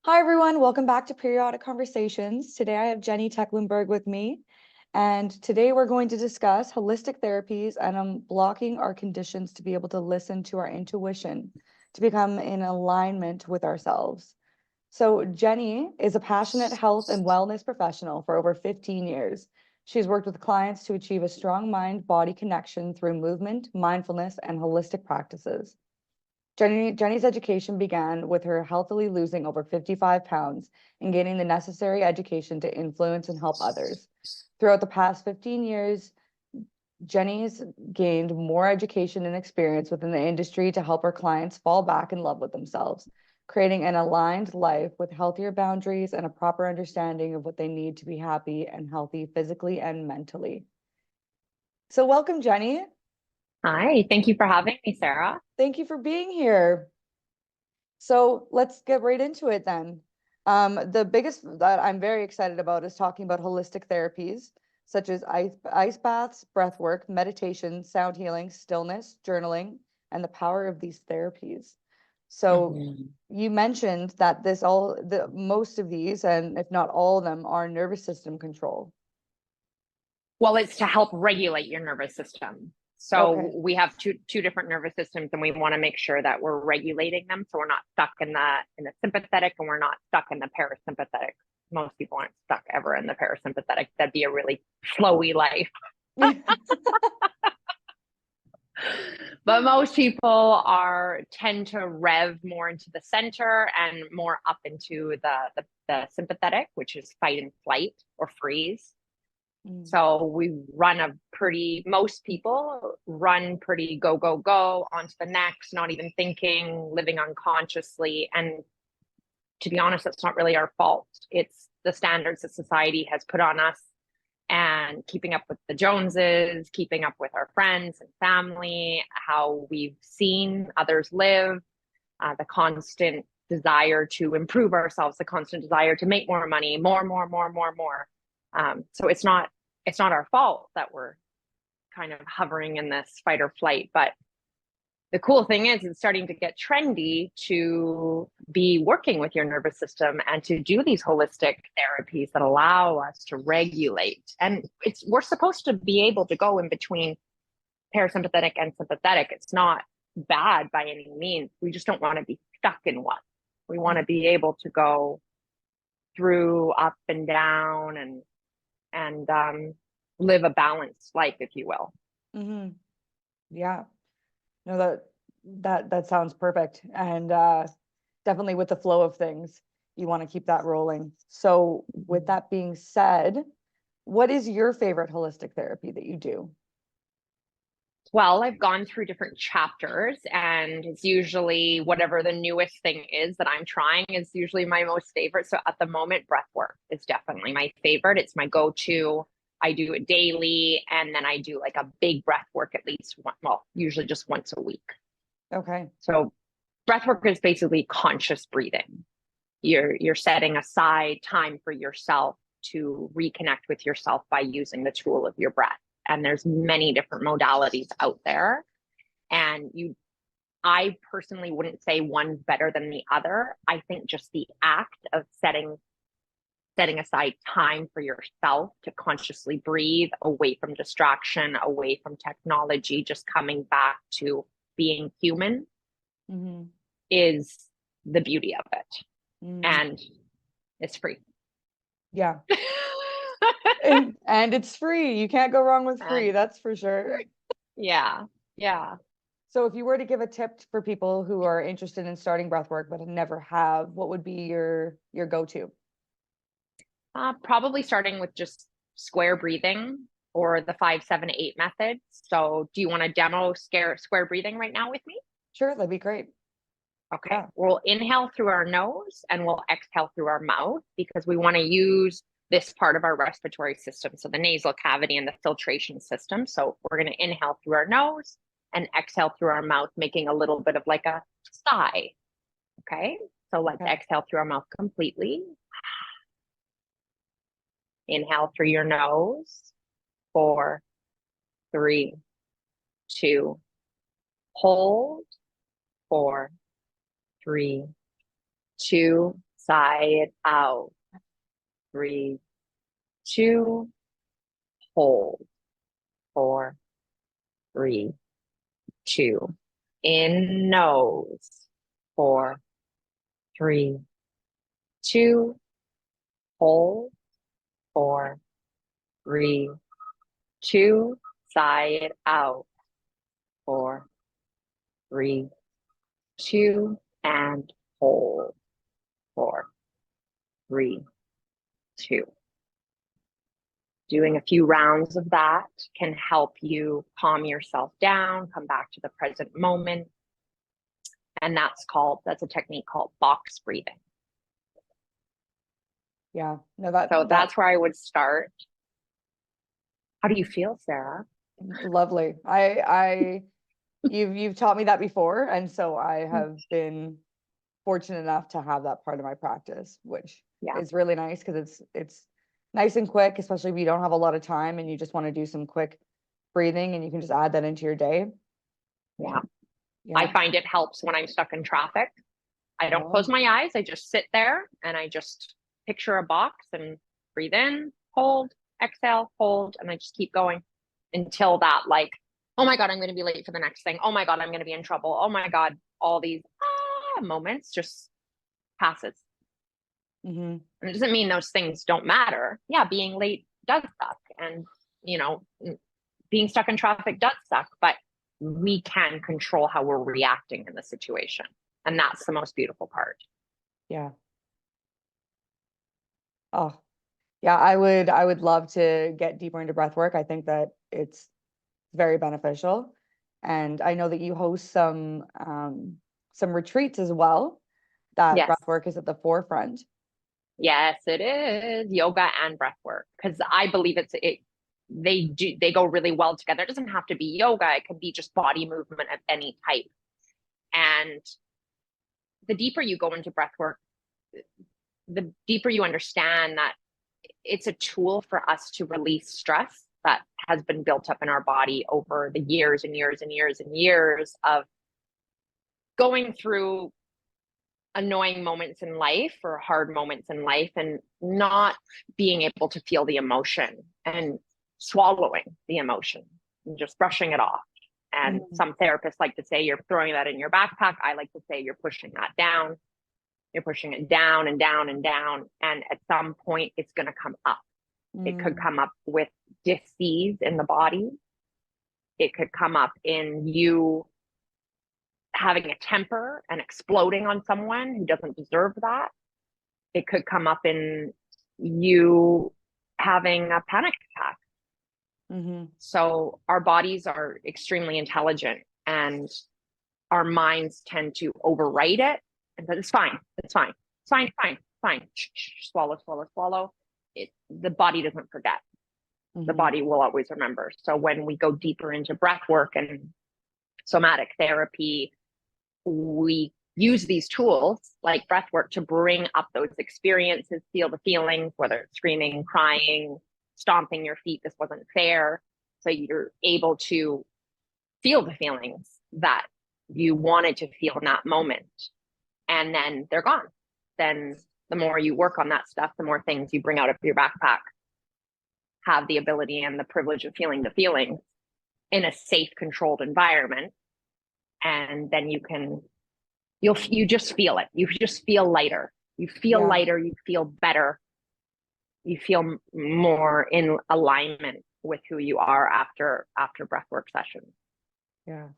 Hi, everyone. Welcome back to Periodic Conversations. Today I have Jenny Tecklenburg with me, and today we're going to discuss holistic therapies and blocking our conditions to be able to listen to our intuition, to become in alignment with ourselves. So Jenny is a passionate health and wellness professional for over 15 years. She's worked with clients to achieve a strong mind-body connection through movement, mindfulness, and holistic practices. Jenny's education began with her healthily losing over 55 pounds and gaining the necessary education to influence and help others. Throughout the past 15 years, Jenny's gained more education and experience within the industry to help her clients fall back in love with themselves, creating an aligned life with healthier boundaries and a proper understanding of what they need to be happy and healthy physically and mentally. So welcome, Jenny. Hi, thank you for having me, Sarah. Thank you for being here. So let's get right into it then. The biggest that I'm very excited about is talking about holistic therapies, such as ice baths, breath work, meditation, sound healing, stillness, journaling, and the power of these therapies. So you mentioned that most of these, and if not all of them, are nervous system control. Well, it's to help regulate your nervous system. So Okay. we have two different nervous systems, and we want to make sure that we're regulating them, so we're not stuck in the sympathetic, and we're not stuck in the parasympathetic. Most people aren't stuck ever in the parasympathetic. That'd be a really flowy life. But most people tend to rev more into the center and more up into the sympathetic, which is fight and flight or freeze. So most people run pretty go, go, go on to the next, not even thinking, living unconsciously. And to be honest, that's not really our fault. It's the standards that society has put on us and keeping up with the Joneses, keeping up with our friends and family, how we've seen others live, the constant desire to improve ourselves, the constant desire to make more money, more. So it's not our fault that we're kind of hovering in this fight or flight. But the cool thing is it's starting to get trendy to be working with your nervous system and to do these holistic therapies that allow us to regulate. And we're supposed to be able to go in between parasympathetic and sympathetic. It's not bad by any means. We just don't want to be stuck in one. We want to be able to go through up and down and live a balanced life, if you will. Mm-hmm. Yeah. No, that sounds perfect. And definitely with the flow of things, you want to keep that rolling. So with that being said, what is your favorite holistic therapy that you do? Well, I've gone through different chapters, and it's usually whatever the newest thing is that I'm trying is usually my most favorite. So at the moment, breath work is definitely my favorite. It's my go-to. I do it daily, and then I do like a big breath work at least usually just once a week. Okay. So breath work is basically conscious breathing. You're setting aside time for yourself to reconnect with yourself by using the tool of your breath. And there's many different modalities out there. And I personally wouldn't say one's better than the other. I think just the act of setting aside time for yourself to consciously breathe away from distraction, away from technology, just coming back to being human is the beauty of it. And it's free. Yeah. and it's free. You can't go wrong with free, that's for sure. Yeah. So if you were to give a tip for people who are interested in starting breathwork but never have, what would be your go-to? Probably starting with just square breathing or the 5-7-8 method. So do you want to demo square breathing right now with me? Sure, that'd be great. Okay. Yeah. We'll inhale through our nose and we'll exhale through our mouth because we want to use this part of our respiratory system. So the nasal cavity and the filtration system. So we're going to inhale through our nose and exhale through our mouth, making a little bit of like a sigh. Okay. So let's exhale through our mouth completely. Inhale through your nose. 4, 3, 2. Hold. 4, 3, 2. sigh it out. 3, 2, hold. 4, 3, 2. In nose. 4, 3, 2. Hold. 4, 3, 2. Sigh it out. 4, 3, 2. And hold. 4, 3, 2. Doing a few rounds of that can help you calm yourself down, come back to the present moment. And that's a technique called box breathing. Yeah, no, So that's where I would start. How do you feel, Sarah? lovely. You've taught me that before, and so I have been fortunate enough to have that part of my practice, which is really nice because it's nice and quick, especially if you don't have a lot of time and you just want to do some quick breathing, and you can just add that into your day. Yeah. I find it helps when I'm stuck in traffic. I don't close my eyes. I just sit there and I just picture a box and breathe in, hold, exhale, hold, and I just keep going until that, like, oh my God, I'm going to be late for the next thing. Oh my God, I'm going to be in trouble. Oh my God, all these moments just passes. And it doesn't mean those things don't matter. Yeah, being late does suck. And, being stuck in traffic does suck, but we can control how we're reacting in the situation. And that's the most beautiful part. Yeah. Oh, yeah, I would love to get deeper into breath work. I think that it's very beneficial. And I know that you host some retreats as well, that breath work is at the forefront. Yes, it is yoga and breath work, because I believe they go really well together. It doesn't have to be yoga. It can be just body movement of any type. And the deeper you go into breath work, the deeper you understand that it's a tool for us to release stress that has been built up in our body over the years and years and years and years of going through annoying moments in life or hard moments in life and not being able to feel the emotion and swallowing the emotion and just brushing it off. And some therapists like to say you're throwing that in your backpack. I like to say you're pushing that down. You're pushing it down and down and down. And at some point, it's going to come up. It could come up with dis-ease in the body. It could come up in you having a temper and exploding on someone who doesn't deserve that. It could come up in you having a panic attack. So our bodies are extremely intelligent, and our minds tend to overwrite it and say, it's fine, it's fine, it's fine, fine, fine. Swallow, swallow, swallow. The body doesn't forget. The body will always remember. So when we go deeper into breath work and somatic therapy, we use these tools like breath work to bring up those experiences, feel the feelings, whether it's screaming, crying, stomping your feet, this wasn't fair. So you're able to feel the feelings that you wanted to feel in that moment, and then they're gone. Then the more you work on that stuff, the more things you bring out of your backpack have the ability and the privilege of feeling the feelings in a safe, controlled environment. And then you just feel it. You just feel lighter. You feel lighter. You feel better. You feel more in alignment with who you are after breathwork sessions. Yeah.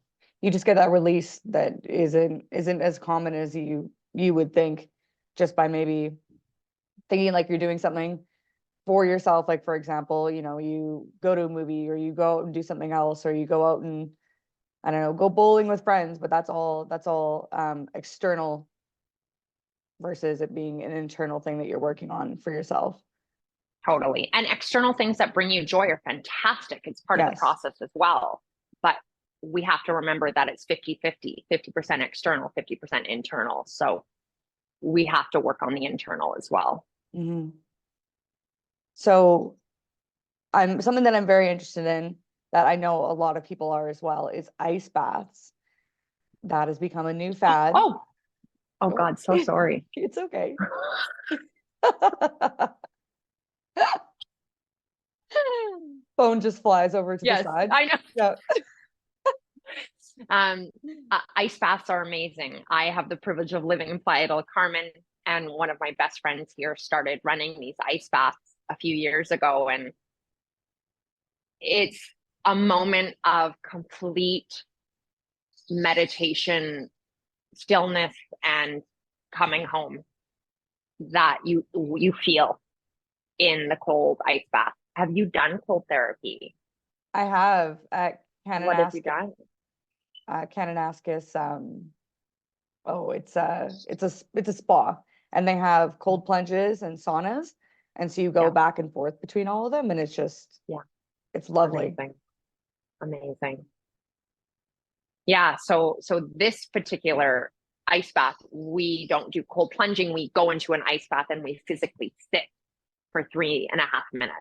You just get that release that isn't as common as you would think, just by maybe thinking like you're doing something for yourself. Like, for example, you go to a movie, or you go out and do something else, or you go out and, I don't know, go bowling with friends, but that's all external versus it being an internal thing that you're working on for yourself. Totally. And external things that bring you joy are fantastic. It's part of the process as well. But we have to remember that it's 50-50, 50% external, 50% internal. So we have to work on the internal as well. So something that I'm very interested in, that I know a lot of people are as well, is ice baths. That has become a new fad. Oh God, so sorry. It's okay. Phone just flies over to the Yes, side. I know. Yeah. Um, Ice baths are amazing. I have the privilege of living in Playa del Carmen, and one of my best friends here started running these ice baths a few years ago, and it's a moment of complete meditation, stillness, and coming home that you feel in the cold ice bath. Have you done cold therapy? I have at What have you Kananaskis, done? Kananaskis, oh, it's a spa, and they have cold plunges and saunas, and so you go Yeah, back and forth between all of them, and yeah, it's lovely. amazing, amazing. Yeah, so this particular ice bath, we don't do cold plunging. We go into an ice bath and we physically sit for 3.5 minutes.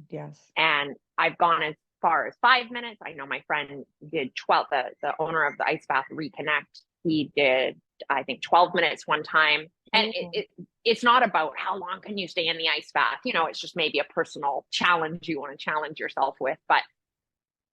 Yes. And I've gone as far as 5 minutes. I know my friend did 12, the owner of the ice bath Reconnect. He did, I think, 12 minutes one time. And it's not about how long can you stay in the ice bath. You know, it's just maybe a personal challenge you want to challenge yourself with. But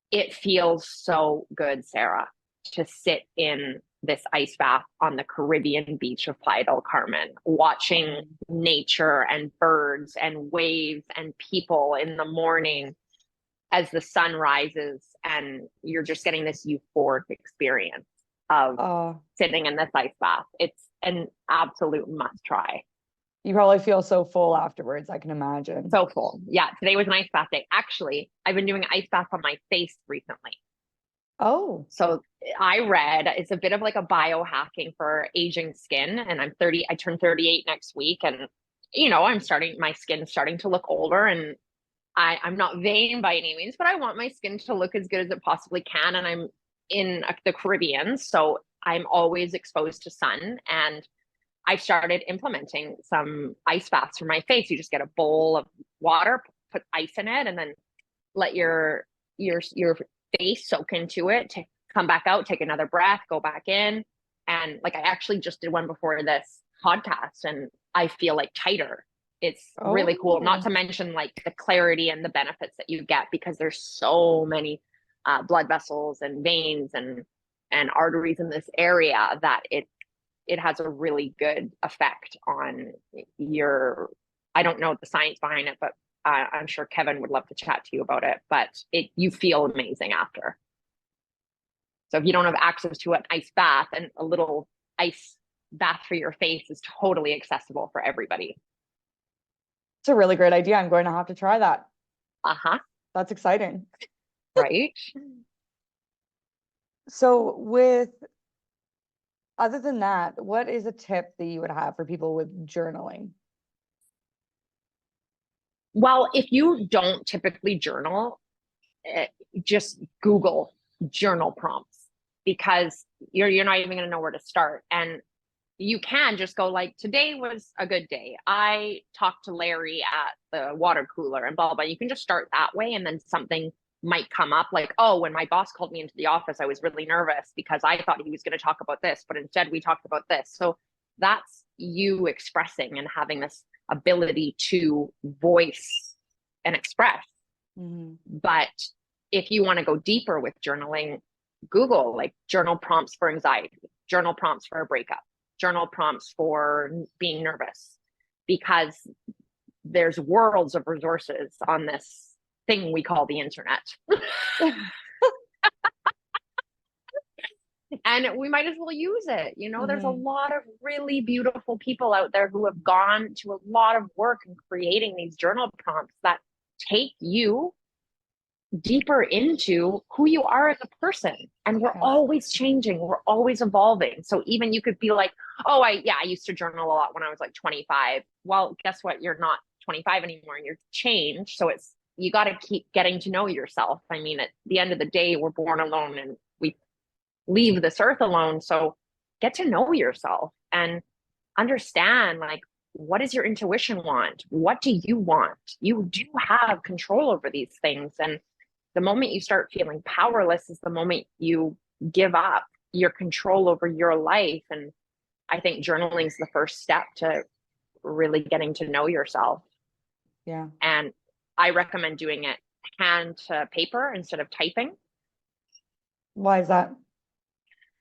it feels so good, Sarah, to sit in this ice bath on the Caribbean beach of Playa del Carmen, watching nature and birds and waves and people in the morning as the sun rises, and you're just getting this euphoric experience of sitting in this ice bath. It's an absolute must try. You probably feel so full afterwards, I can imagine. So full. Yeah, today was an ice bath day. Actually, I've been doing ice bath on my face recently. Oh. So I read it's a bit of like a biohacking for aging skin, and I'm 30. I turn 38 next week, and my skin's starting to look older, and I'm not vain by any means, but I want my skin to look as good as it possibly can. And I'm in the Caribbean, so I'm always exposed to sun. And I started implementing some ice baths for my face. You just get a bowl of water, put ice in it, and then let your face soak into it. To come back out, take another breath, go back in. And like I actually just did one before this podcast, and I feel like tighter. It's really cool. Not to mention like the clarity and the benefits that you get, because there's so many blood vessels and veins and arteries in this area that it has a really good effect on your, I don't know the science behind it, but I'm sure Kevin would love to chat to you about it, but you feel amazing after. So if you don't have access to an ice bath, and a little ice bath for your face is totally accessible for everybody. It's a really great idea. I'm going to have to try that. Uh-huh. That's exciting. Right. So other than that, what is a tip that you would have for people with journaling? Well, if you don't typically journal, just Google journal prompts, because you're not even going to know where to start. And you can just go like, today was a good day. I talked to Larry at the water cooler and blah, blah. You can just start that way. And then something might come up like, oh, when my boss called me into the office, I was really nervous because I thought he was going to talk about this, but instead we talked about this. So that's you expressing and having this ability to voice and express. Mm-hmm. But if you want to go deeper with journaling, Google like journal prompts for anxiety, journal prompts for a breakup, journal prompts for being nervous, because there's worlds of resources on this thing we call the internet. And we might as well use it. There's a lot of really beautiful people out there who have gone to a lot of work in creating these journal prompts that take you deeper into who you are as a person. And we're always changing, we're always evolving. So even you could be like, oh, I used to journal a lot when I was like 25. Well, guess what? You're not 25 anymore, and you're changed. So you got to keep getting to know yourself. I mean, at the end of the day, we're born alone and we leave this earth alone. So get to know yourself and understand, like, what does your intuition want? What do you want? You do have control over these things. And the moment you start feeling powerless is the moment you give up your control over your life. And I think journaling is the first step to really getting to know yourself. Yeah. And I recommend doing it hand to paper instead of typing. Why is that?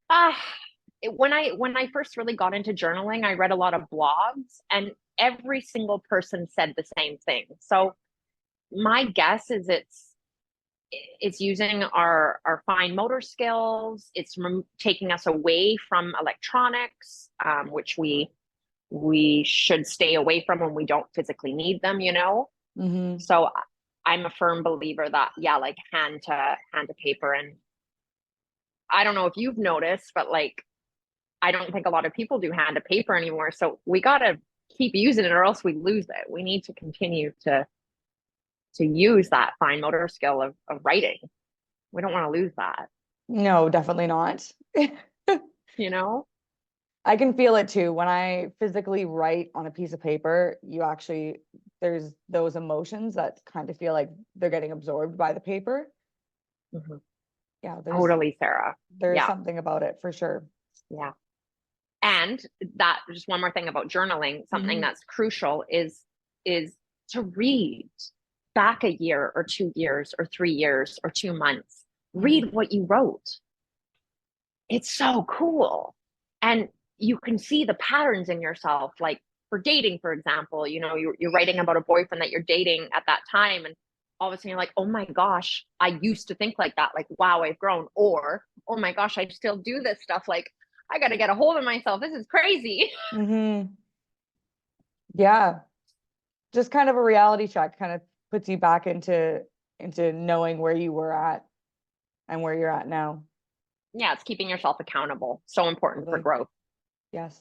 Uh, when I first really got into journaling, I read a lot of blogs, and every single person said the same thing. So my guess is it's using our fine motor skills. It's taking us away from electronics, which we should stay away from when we don't physically need them, you know? Mm-hmm. So I'm a firm believer that, yeah, like hand to paper. And I don't know if you've noticed, but like, I don't think a lot of people do hand to paper anymore. So we got to keep using it or else we lose it. We need to continue to use that fine motor skill of writing. We don't want to lose that, No, definitely not. you know? I can feel it too. When I physically write on a piece of paper, there's those emotions that kind of feel like they're getting absorbed by the paper. Mhm. Yeah, Totally, Sarah. there's Yeah. something about it for sure. Yeah. And that, just one more thing about journaling, something that's crucial is to read back a year or 2 years or 3 years or 2 months. Read what you wrote. It's so cool. And you can see the patterns in yourself. Like for dating, for example, you know, you're writing about a boyfriend that you're dating at that time, and all of a sudden you're like, oh my gosh, I used to think like that. Like, wow, I've grown. Or, oh my gosh, I still do this stuff. Like, I got to get a hold of myself. This is crazy. Mm-hmm. Yeah, just kind of a reality check, kind of puts you back into knowing where you were at and where you're at now. Yeah, it's keeping yourself accountable. So important for Totally. growth. Yes.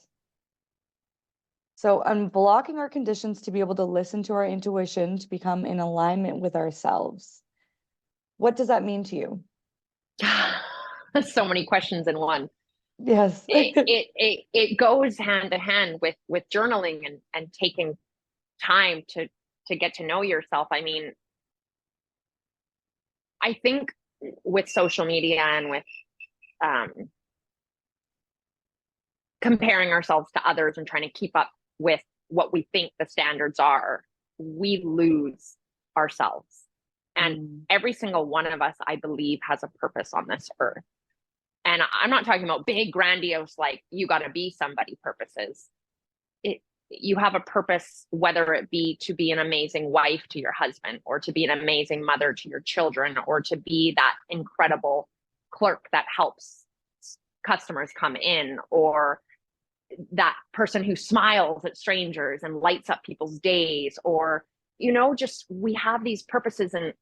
So unblocking our conditions to be able to listen to our intuition, to become in alignment with ourselves. What does that mean to you? So many questions in one. Yes. It goes hand to hand with journaling and taking time to get to know yourself. I mean, I think with social media and with um, comparing ourselves to others and trying to keep up with what we think the standards are, we lose ourselves. And every single one of us, I believe, has a purpose on this earth. And I'm not talking about big, grandiose, like you got to be somebody purposes. You have a purpose, whether it be to be an amazing wife to your husband, or to be an amazing mother to your children, or to be that incredible clerk that helps customers come in, or that person who smiles at strangers and lights up people's days, or, you know, just we have these purposes. And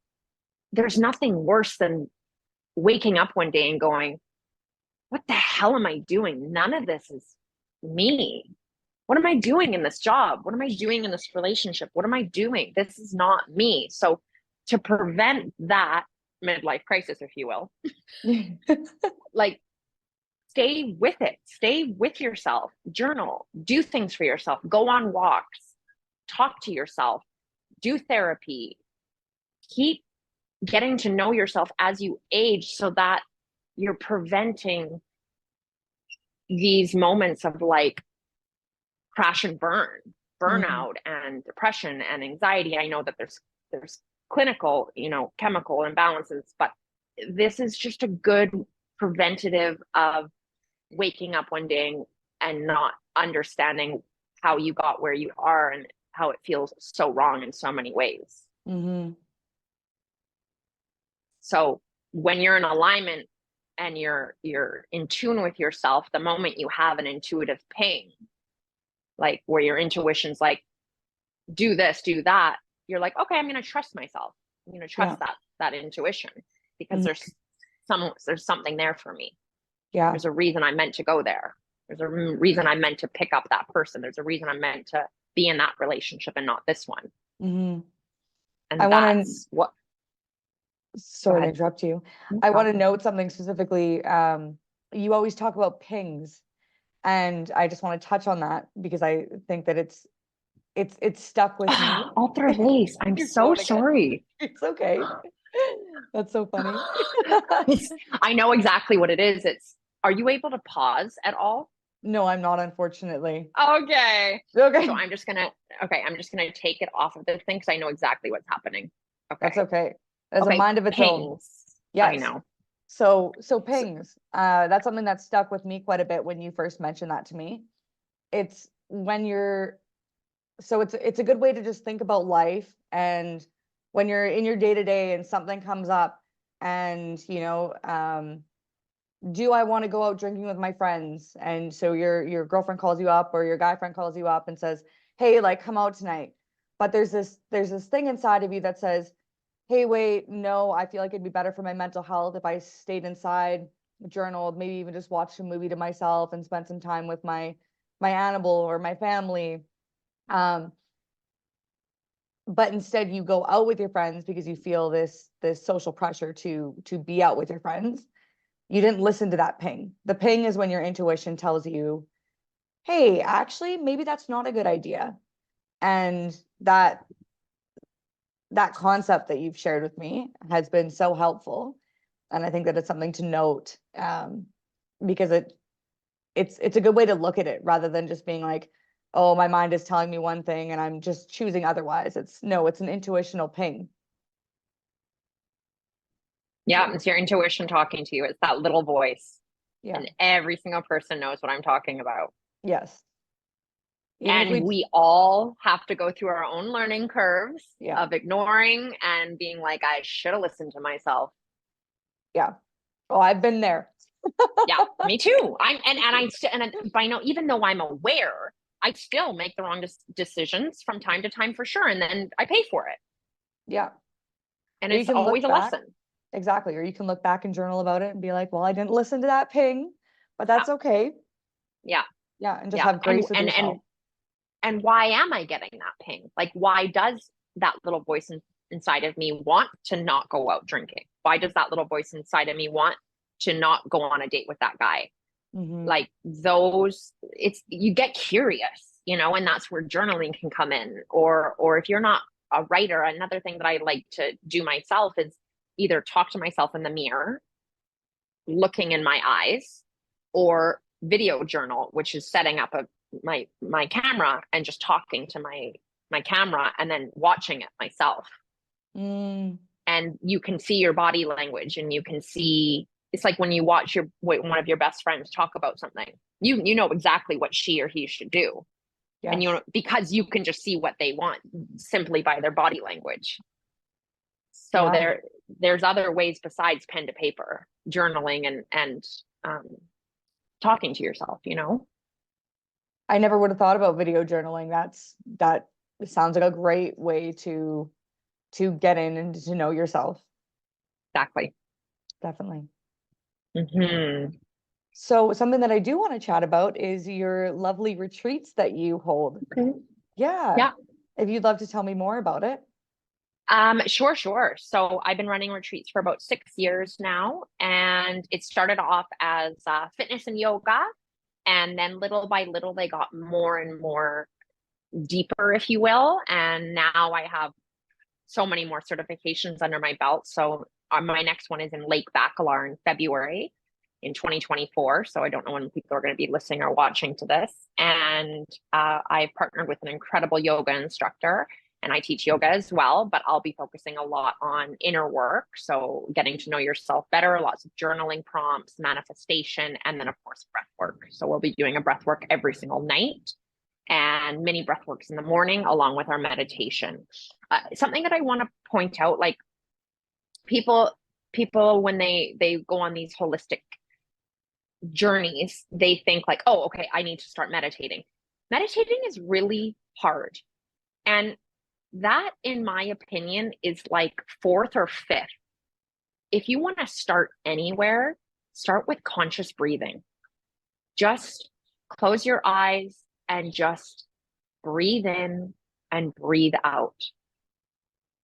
there's nothing worse than waking up one day and going, what the hell am I doing? None of this is me. What am I doing in this job? What am I doing in this relationship? What am I doing? This is not me. So to prevent that midlife crisis, if you will, like stay with it, stay with yourself, journal, do things for yourself, go on walks, talk to yourself, do therapy, keep getting to know yourself as you age so that you're preventing these moments of like crash and burnout and depression and anxiety. I know that there's clinical, you know, chemical imbalances, but this is just a good preventative of waking up one day and not understanding how you got where you are and how it feels so wrong in so many ways. So when you're in alignment and you're in tune with yourself, the moment you have an intuitive ping, like where your intuition's like, do this, do that, you're like, okay, I'm going to trust myself. I'm going to trust that intuition, because there's something there for me. Yeah. There's a reason I'm meant to go there. There's a reason I'm meant to pick up that person. There's a reason I'm meant to be in that relationship and not this one. And that's what. Sorry to interrupt you. I want to note something specifically. You always talk about pings, and I just want to touch on that because I think that it's stuck with me. Otra vez. I'm so sorry. It's okay. That's so funny. I know exactly what it is. Are you able to pause at all? No, I'm not, unfortunately. Okay. Okay. So I'm just gonna take it off of the thing because I know exactly what's happening. That's Okay. okay. There's a Okay. mind of its own. Pings. I Yes. know. So So, pings, that's something that stuck with me quite a bit when you first mentioned that to me. It's when you're, so it's a good way to just think about life, and when you're in your day to day and something comes up, and do I want to go out drinking with my friends? And so your girlfriend calls you up, or your guy friend calls you up and says, "Hey, like, come out tonight." But there's this thing inside of you that says, "Hey, wait, no, I feel like it'd be better for my mental health if I stayed inside, journaled, maybe even just watched a movie to myself and spent some time with my animal or my family." Um, but instead you go out with your friends because you feel this social pressure to be out with your friends. You didn't listen to that ping. The ping is when your intuition tells you, "Hey, actually, maybe that's not a good idea." And that concept that you've shared with me has been so helpful. And I think that it's something to note, because it's a good way to look at it, rather than just being like, "Oh, my mind is telling me one thing and I'm just choosing otherwise." It's an intuitional ping. yeah, it's your intuition talking to you. It's that little voice. Yeah. And every single person knows what I'm talking about. Yes. Even if And we, we all have to go through our own learning curves yeah, of ignoring and being like, I should have listened to myself. yeah. Oh, I've been there. Yeah, me too. By no, even though I'm aware, I still make the wrong decisions from time to time for sure. And then I pay for it. Yeah. And Or you it's can always look a back. lesson. Exactly. Or you can look back and journal about it and be like, "Well, I didn't listen to that ping, but Yeah. that's okay." Yeah. Yeah. And just Yeah. have grace with yourself. And why am I getting that ping? Like, why does that little voice inside of me want to not go out drinking? Why does that little voice inside of me want to not go on a date with that guy? Hmm. Like those, it's, you get curious, and that's where journaling can come in. Or if you're not a writer, another thing that I like to do myself is either talk to myself in the mirror, looking in my eyes, or video journal, which is setting up my camera and just talking to my camera and then watching it myself. Mm, And you can see your body language, and you can see, it's like when you watch one of your best friends talk about something, you know exactly what she or he should do. And yes. because you can just see what they want simply by their body language. So Yeah. there's other ways besides pen to paper, journaling and um, talking to yourself. I never would have thought about video journaling. That sounds like a great way to get in and to know yourself. Exactly. Definitely. Hmm. So something that I do want to chat about is your lovely retreats that you hold. Okay. Yeah. Yeah. If you'd love to tell me more about it. Sure. So I've been running retreats for about 6 years now, and it started off as fitness and yoga, and then little by little they got more and more deeper, if you will. And now I have so many more certifications under my belt. So my next one is in Lake Bacalar in February in 2024. So I don't know when people are going to be listening or watching to this. And I've partnered with an incredible yoga instructor, and I teach yoga as well, but I'll be focusing a lot on inner work. So getting to know yourself better, lots of journaling prompts, manifestation, and then of course, breath work. So we'll be doing a breath work every single night and mini breath works in the morning along with our meditation. Something that I want to point out, like people when they go on these holistic journeys, they think like, oh, okay, I need to start meditating. Meditating is really hard. And that, in my opinion, is like fourth or fifth. If you want to start anywhere, start with conscious breathing. Just close your eyes and just breathe in and breathe out.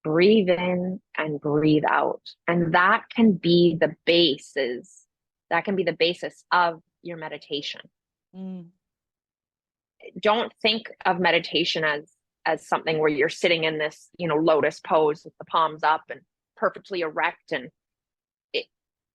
Breathe in and breathe out. And that can be the basis of your meditation. Mm, Don't think of meditation as something where you're sitting in this, lotus pose with the palms up and perfectly erect, and it,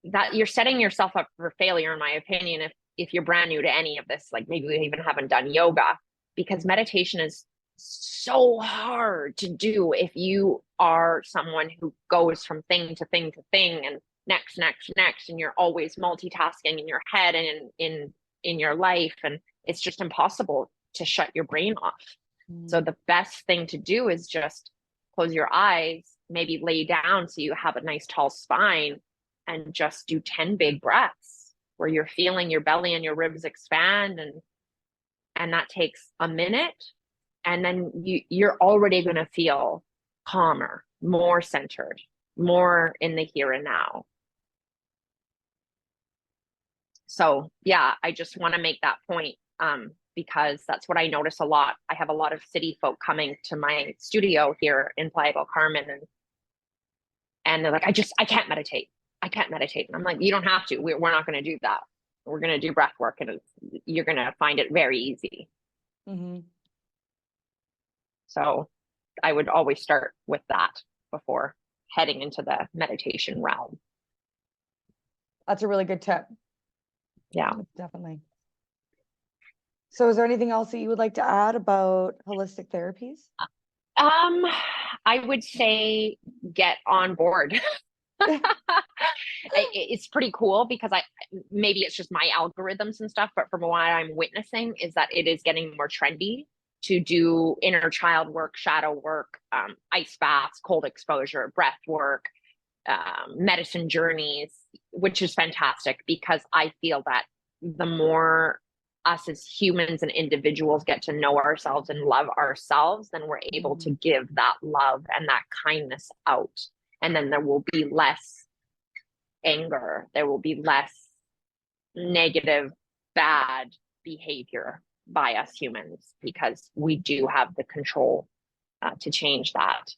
that you're setting yourself up for failure, in my opinion, if you're brand new to any of this, like maybe we even haven't done yoga, because meditation is so hard to do if you are someone who goes from thing to thing to thing and next, and you're always multitasking in your head and in your life, and it's just impossible to shut your brain off. So the best thing to do is just close your eyes, maybe lay down so you have a nice tall spine, and just do 10 big breaths where you're feeling your belly and your ribs expand, and that takes a minute, and then you're already going to feel calmer, more centered, more in the here and now. So yeah, I just want to make that point, because that's what I notice a lot. I have a lot of city folk coming to my studio here in Playa del Carmen, and they're like, I can't meditate. I can't meditate. And I'm like, you don't have to. We're not going to do that. We're going to do breath work, and you're going to find it very easy. Mm-hmm. So I would always start with that before heading into the meditation realm. That's a really good tip. Yeah. Definitely. So is there anything else that you would like to add about holistic therapies? I would say get on board. It's pretty cool because maybe it's just my algorithms and stuff, but from what I'm witnessing is that it is getting more trendy to do inner child work, shadow work, ice baths, cold exposure, breath work, medicine journeys, which is fantastic, because I feel that the more us as humans and individuals get to know ourselves and love ourselves, then we're able to give that love and that kindness out. And then there will be less anger. There will be less negative, bad behavior by us humans, because we do have the control to change that.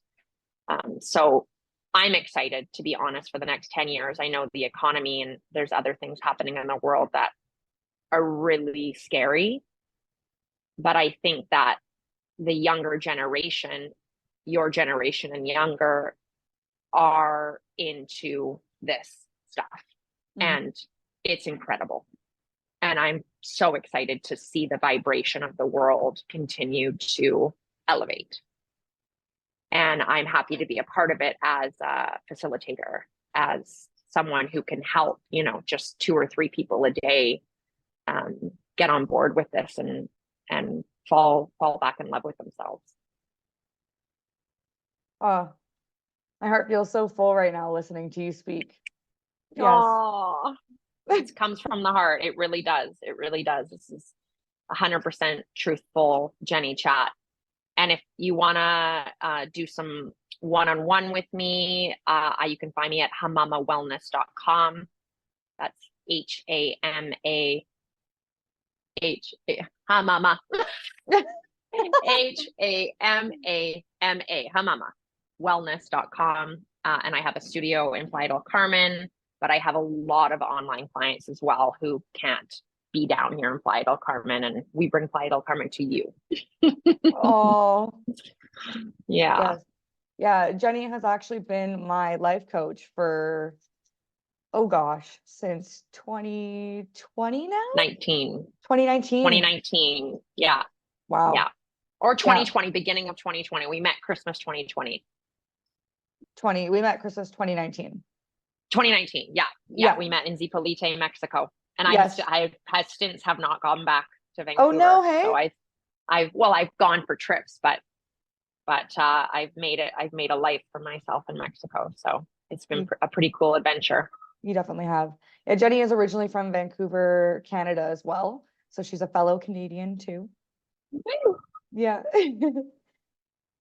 So I'm excited, to be honest, for the next 10 years. I know the economy and there's other things happening in the world that are really scary. But I think that the younger generation, your generation and younger, are into this stuff. And it's incredible. And I'm so excited to see the vibration of the world continue to elevate. And I'm happy to be a part of it as a facilitator, as someone who can help, just 2 or 3 people a day get on board with this and fall back in love with themselves. Oh, my heart feels so full right now listening to you speak. Yes. Oh, it comes from the heart. It really does. It really does. This is 100% truthful Jenny chat. And if you want to do some one-on-one with me, you can find me at hamamawellness.com. That's Hamama. Hamama. Hamama. Wellness.com. And I have a studio in Playa del Carmen, but I have a lot of online clients as well who can't be down here in Playa del Carmen, and we bring Playa del Carmen to you. Oh, yeah. Yes. Yeah. Jenny has actually been my life coach for, oh gosh, since 2020 now? 2019. Yeah. Wow. Yeah. Or 2020, beginning of 2020. We met Christmas 2020. We met Christmas 2019. 2019. Yeah. We met in Zipolite, Mexico. And I have since have not gone back to Vancouver. Oh no, hey. So I've gone for trips, but I've made a life for myself in Mexico. So it's been a pretty cool adventure. You definitely have. Yeah, Jenny is originally from Vancouver, Canada as well. So she's a fellow Canadian too. Woo. Yeah.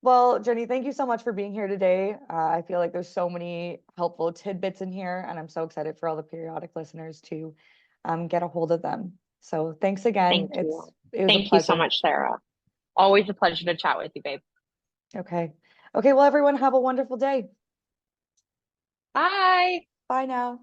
Well, Jenny, thank you so much for being here today. I feel like there's so many helpful tidbits in here, and I'm so excited for all the Puriodik listeners to get a hold of them. So thanks again. Thank you. Thank you so much, Sarah. Always a pleasure to chat with you, babe. Okay. Well, everyone, have a wonderful day. Bye. Bye now.